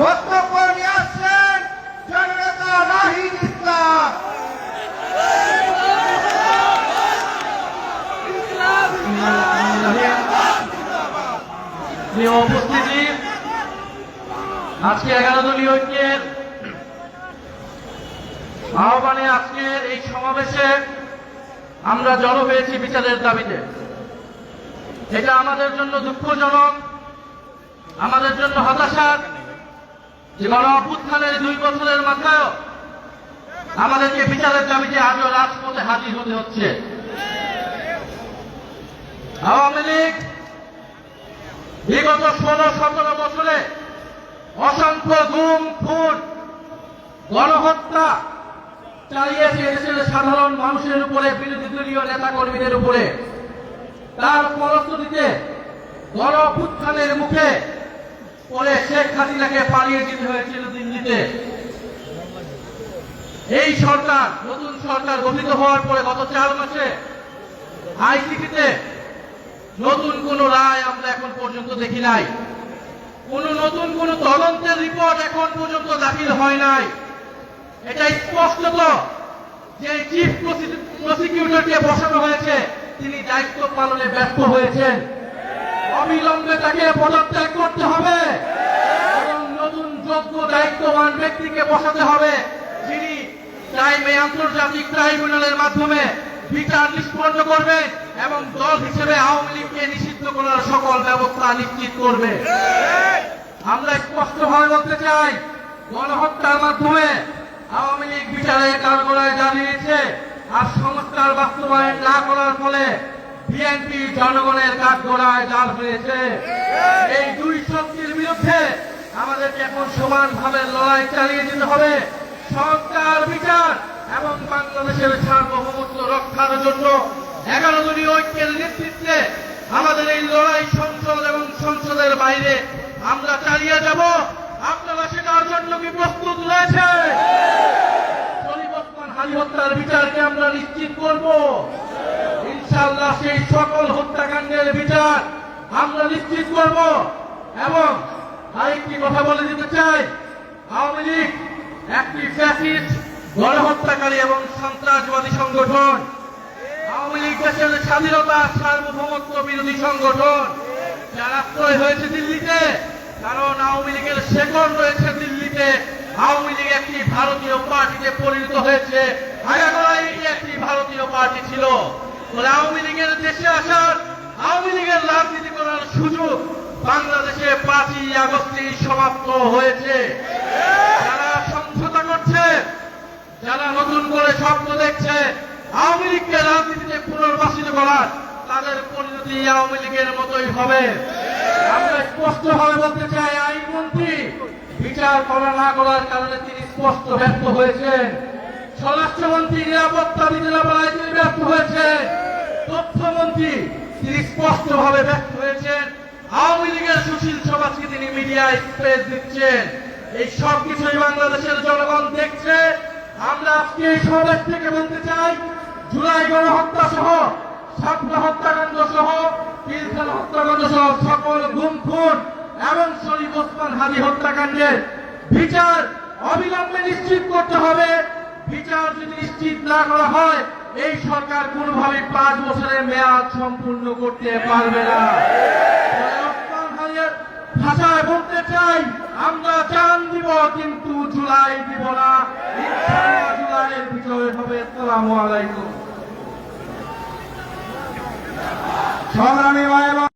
বক্তব্য নিয়ে আসছেন জননেতা নাহিদ ইসলাম। উপস্থিতি, আজকে 11 দলীয় ঐক্যের আহ্বানে আজকের এই সমাবেশে আমরা জড়ো হয়েছি বিচারের দাবিতে। এটা আমাদের জন্য দুঃখজনক, আমাদের জন্য হতাশার যে গণ অভ্যুত্থানের 2 বছরের মাথায় আমাদেরকে বিচারের দাবিতে আজও রাজপথে হাজির হতে হচ্ছে। আওয়ামী লীগ বিগত 16-17 বছরে অসংখ্য গুম, খুন, গণহত্যা চালিয়েছে দেশের সাধারণ মানুষের উপরে, বিরোধী দলীয় নেতা কর্মীদের উপরে। তার ফলশ্রুতিতে গণ অভ্যুত্থানের মুখে পরে শেখ হাসিনাকে পালিয়ে যেতে হয়েছিল দিল্লিতে। এই সরকার, নতুন সরকার গঠিত হওয়ার পরে গত 4 মাসে আইসিটিতে নতুন কোন রায় আমরা এখন পর্যন্ত দেখি নাই। নতুন কোন তদন্তের রিপোর্ট এখন পর্যন্ত দাখিল হয় নাই। এটা স্পষ্ট যে চিফ প্রসিকিউটরকে বসানো হয়েছে, তিনি দায়িত্ব পালনে ব্যর্থ হয়েছেন। অবিলম্বে তাকে পদত্যাগ করতে হবে এবং নতুন যোগ্য দায়িত্ববান ব্যক্তিকে বসাতে হবে, যিনি আন্তর্জাতিক ট্রাইব্যুনালের মাধ্যমে বিচার নিষ্পন্ন করবেন এবং দল হিসেবে আওয়ামী লীগকে নিষিদ্ধ করার সকল ব্যবস্থা নিশ্চিত করবে। আমরা স্পষ্টভাবে বলতে চাই, গণহত্যার মাধ্যমে আওয়ামী লীগ বিচারের কাঠগড়ায় দাঁড়িয়েছে, আর সংস্কার বাস্তবায়ন না করার ফলে বিএনপি জনগণের কাঠগড়ায় দাঁড় হয়েছে। এই 2 শক্তির বিরুদ্ধে আমাদেরকে এখন সমানভাবে লড়াই চালিয়ে যেতে হবে। সংস্কার, বিচার এবং বাংলাদেশের সার্বভৌমত্ব রক্ষার জন্য 11 দলীয় ঐক্যের নেতৃত্বে আমাদের এই লড়াই সংসদ এবং সংসদের বাইরে আমরা চালিয়ে যাব। আপনারা সেটার জন্য কি প্রস্তুত রয়েছে? শরীফ ওসমান হাদী হত্যার বিচারকে আমরা নিশ্চিত করব ইনশাআল্লাহ। সেই সকল হত্যাকাণ্ডের বিচার আমরা নিশ্চিত করব। এবং আরেকটি কথা বলে দিতে চাই, আওয়ামী লীগ একটি ফ্যাসিস্ট, গণহত্যাকারী এবং সন্ত্রাসবাদী সংগঠন। আওয়ামী লীগ দেশের স্বাধীনতা, সার্বভৌমত্ব বিরোধী সংগঠন, যার আশ্রয় হয়েছে দিল্লিতে, কারণ আওয়ামী লীগের শেকড় রয়েছে দিল্লিতে। আওয়ামী লীগ একটি ভারতীয় পার্টিতে পরিণত হয়েছে, আগাগোড়াই একটি ভারতীয় পার্টি ছিল। বলে আওয়ামী লীগের দেশে আসার, আওয়ামী লীগের রাজনীতি করার সুযোগ বাংলাদেশে 5ই আগস্টে সমাপ্ত হয়েছে। যারা সমঝোতা করছে, যারা নতুন করে স্বপ্ন দেখছে আওয়ামী লীগকে রাজনীতিতে পুনর্বাসিত করার, তাদের পরিণতি আওয়ামী লীগের মতোই হবে। আমরা স্পষ্টভাবে বলতে চাই, আইনমন্ত্রী বিচার করা না করার কারণে তিনি স্পষ্ট ব্যর্থ হয়েছেন। স্বরাষ্ট্রমন্ত্রী নিরাপত্তা দিতে না পারায় তিনি ব্যর্থ হয়েছেন। তথ্যমন্ত্রী তিনি স্পষ্টভাবে ব্যর্থ হয়েছেন। আওয়ামী লীগের সুশীল সমাজকে তিনি মিডিয়ায় স্পেস দিচ্ছেন। এই সব কিছুই বাংলাদেশের জনগণ দেখছে। আমরা আজকে এই সমাবেশ থেকে বলতে চাই, জুলাই গণহত্যা সহ, শাপলা হত্যাকাণ্ড সহ, পিলখানা হত্যাকাণ্ড সহ সকল গুম, খুন এবং শরীফ ওসমান হাদী হত্যাকাণ্ডের বিচার অবিলম্বে নিশ্চিত করতে হবে। বিচার যদি নিশ্চিত না করা হয়, এই সরকার কোনোভাবে 5 বছরের মেয়াদ সম্পূর্ণ করতে পারবে না। ভাষায় বলতে চাই, আমরা জান দিব কিন্তু জুলাই দিব না। ইনশাআল্লাহ জুলাইয়ের বিজয় হবে। আসসালামু আলাইকুম। সংগ্রামী ভাই।